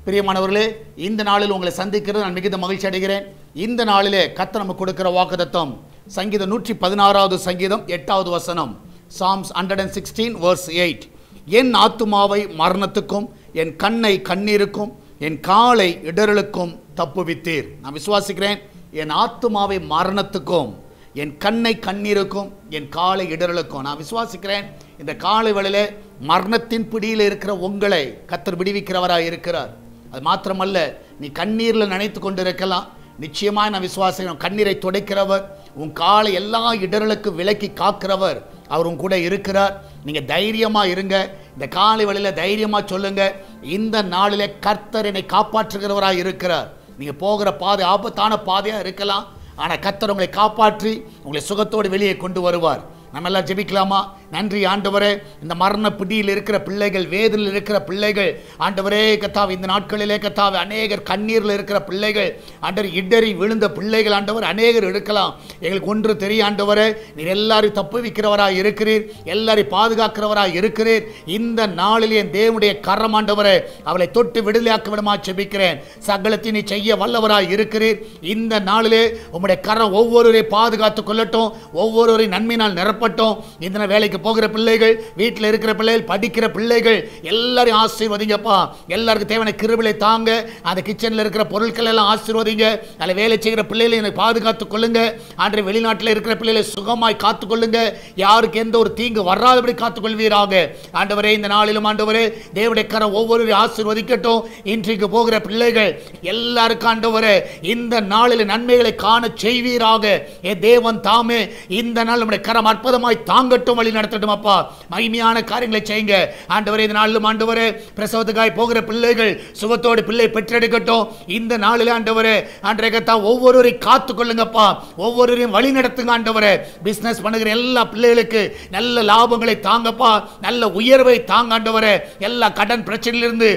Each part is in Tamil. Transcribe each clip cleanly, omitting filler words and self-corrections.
பிரியமானவர்களே, இந்த நாளில் உங்களை சந்திக்கிறது நான் மிகுந்த மகிழ்ச்சி அடைகிறேன். இந்த நாளிலே கர்த்தர் நமக்கு கொடுக்கிற வாக்குத்தத்தம் சங்கீதம் 116வது சங்கீதம் 8வது வசனம். Sam's 116 verse 8. என் ஆத்துமாவை மரணத்துக்கும் என் கண்ணை கண்ணீருக்கும் என் காலை இடறலுக்கும் தப்புவித்தீர். நான் விசுவாசிக்கிறேன், என் ஆத்துமாவை மரணத்துக்கும் என் கண்ணை கண்ணீருக்கும் என் காலை இடறலுக்கும். நான் விசுவாசிக்கிறேன், இந்த காலை வேளையிலே மரணத்தின் பிடியில் இருக்கிற உங்களை கர்த்தர் விடுவிக்கிறவராக இருக்கிறார். அது மாத்திரமல்ல, நீ கண்ணீரில் நினைத்து கொண்டு இருக்கலாம். நிச்சயமாக நான் விசுவாசிக்கிறேன், கண்ணீரை துடைக்கிறவர், உன் காலை எல்லா இடர்களுக்கு விலக்கி காக்கிறவர் அவர் உன் கூட இருக்கிறார். நீங்கள் தைரியமாக இருங்க. இந்த காலை வேளையில் தைரியமாக சொல்லுங்க, இந்த நாளிலே கர்த்தர் என்னை காப்பாற்றுகிறவராக இருக்கிறார். நீங்கள் போகிற பாதை ஆபத்தான பாதையாக இருக்கலாம், ஆனால் கர்த்தர் உங்களை காப்பாற்றி உங்களை சுகத்தோடு வெளியே கொண்டு வருவார். நம்ம எல்லாம் ஜெபிக்கலாமா? நன்றி ஆண்டவரே, இந்த மரண பிடியில் இருக்கிற பிள்ளைகள், வேதனையில் இருக்கிற பிள்ளைகள், ஆண்டவரே கர்த்தாவே, இந்த நாட்களிலே கர்த்தாவே அநேகர் கண்ணீரில் இருக்கிற பிள்ளைகள், ஆண்டவர் இடறி விழுந்த பிள்ளைகள், ஆண்டவர் அநேகர் இருக்கலாம். எங்களுக்கு ஒன்று தெரியும் ஆண்டவரே, நீர் எல்லாரையும் தப்புவிக்கிறவராக இருக்கிறீர், எல்லாரையும் பாதுகாக்கிறவராக இருக்கிறீர். இந்த நாளில் என் தேவனுடைய கரம் ஆண்டவரே அவளை தொட்டு விடுதலையாக்க விடமா ஜெபிக்கிறேன். சகலத்தை நீ செய்ய வல்லவராக இருக்கிறீர். இந்த நாளிலே உம்முடைய கரம் ஒவ்வொருவரையும் பாதுகாத்து கொள்ளட்டும், ஒவ்வொருவரையும் நன்மையினால் நிரப்பட்டும். இந்த வேலைக்கு போகிற பிள்ளைகள், வீட்டில் இருக்கிற பிள்ளைகள், படிக்கிற பிள்ளைகள் எல்லாரையும் ஆசீர்வதிங்கப்பா. எல்லாருக்கும் தேவையான கிருபையை தாங்க. அந்த கிச்சனில் இருக்கிற பொருட்கள் எல்லாம் ஆசீர்வதிங்க. அதில் வேலை செய்கிற பிள்ளைகளை என்னை பாதுகாத்துக் கொள்ளுங்க. ஆண்டு வெளிநாட்டில் இருக்கிற பிள்ளைகளை சுகமாய் காத்துக்கொள்ளுங்க. யாருக்கு எந்த ஒரு தீங்கு வராதபடி காத்துக்கொள்வீராக. ஆண்டவரே, இந்த நாளிலும் ஆண்டவரே தேவனுடைய கரம் ஒவ்வொருவரையும் ஆசீர்வதிக்கட்டும். இன்றைக்கு போகிற பிள்ளைகள் எல்லாருக்கும் ஆண்டவரே இந்த நாளில் நன்மைகளை காண செய்வீராக. ஏ தேவன் தாமே இந்த நாள் நம்முடைய கரம் அற்புதமாய் தாங்கட்டும், வழி நடத்தட்டும் அப்பா. மகிமையான காரியங்களை செய்யுங்க ஆண்டவரே. இந்த நாளிலும் ஆண்டவரே பிரசவத்துக்காய் போகிற பிள்ளைகள் சுகத்தோடு பிள்ளை பெற்றெடுக்கட்டும். இந்த நாளில் ஆண்டவரே ஆண்டவரே ஒவ்வொருவரையும் காத்து கொள்ளுங்கப்பா, ஒவ்வொருவரையும் வழி நடத்துங்க ஆண்டவரே. பிசினஸ் பண்ணுகிற எல்லா பிள்ளைகளுக்கு நல்ல லாபங்களை தாங்கப்பா, நல்ல உயர்வை தாங்க ஆண்டவரே. எல்லா கடன் பிரச்சனையிலிருந்து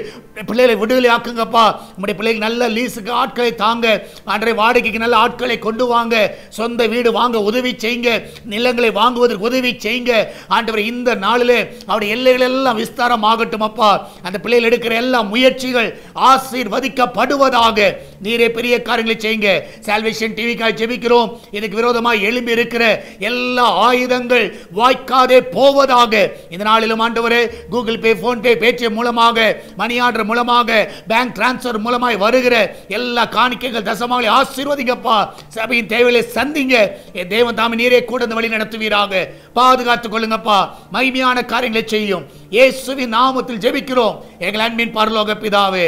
பிள்ளைகளை விடுதலை ஆக்குங்கப்பா. உங்களுடைய பிள்ளைகள் நல்ல லீஸுக்கு ஆட்களை தாங்க ஆண்டவரே. வாடகைக்கு நல்ல ஆட்களை கொண்டு வாங்க. சொந்த வீடு வாங்க உதவி செய்யுங்க. நிலங்களை வாங்குவதற்கு உதவி செய்யுங்க ஆண்டவரே. இந்த நாளிலே அவருடைய எல்லைகள் எல்லாம் விஸ்தாரமாகட்டும் அப்பா. அந்த பிள்ளைகள் எடுக்கிற எல்லா முயற்சிகள் ஆசீர்வதிக்கப்படுவதாக. நீரே பெரிய காரியங்களை செய்யுங்க. சால்வேஷன் டிவிக்காய் ஜெபிக்கிறோம். இதுக்கு விரோதமாக எழும்பி இருக்கிற எல்லா ஆயுதங்கள் வாய்க்காதே போவதாக. இந்த நாளிலும் ஆண்டவரே கூகுள் பே, போன் பே, பேடிஎம் மூலமாக, மணி ஆர்டர் மூலமாக, பேங்க் டிரான்ஸ்பர் மூலமாக வருகிற எல்லா காணிக்கைகள் தசமாகளை ஆசீர்வதிங்கப்பா. சபையின் தேவையை சந்திங்க. தேவன் தாமே நீரே கூட இந்த வழி நடத்துவீராக. பாதுகாத்துக் கொள்ளுங்கப்பா. மகிமையான காரியங்களை செய்யும். இயேசுவின் நாமத்தில் ஜெபிக்கிறோம் எங்கள் அன்பின் பரலோக பிதாவே.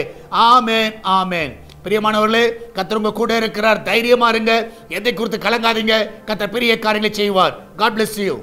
ஆமென், ஆமென். பிரியமானவர்களே, கர்த்தர் உங்க கூட இருக்கிறார். தைரியமா இருங்க. எதை குறித்து கலங்காதீங்க. கர்த்தர் பெரிய காரியங்களை செய்வார். God bless you.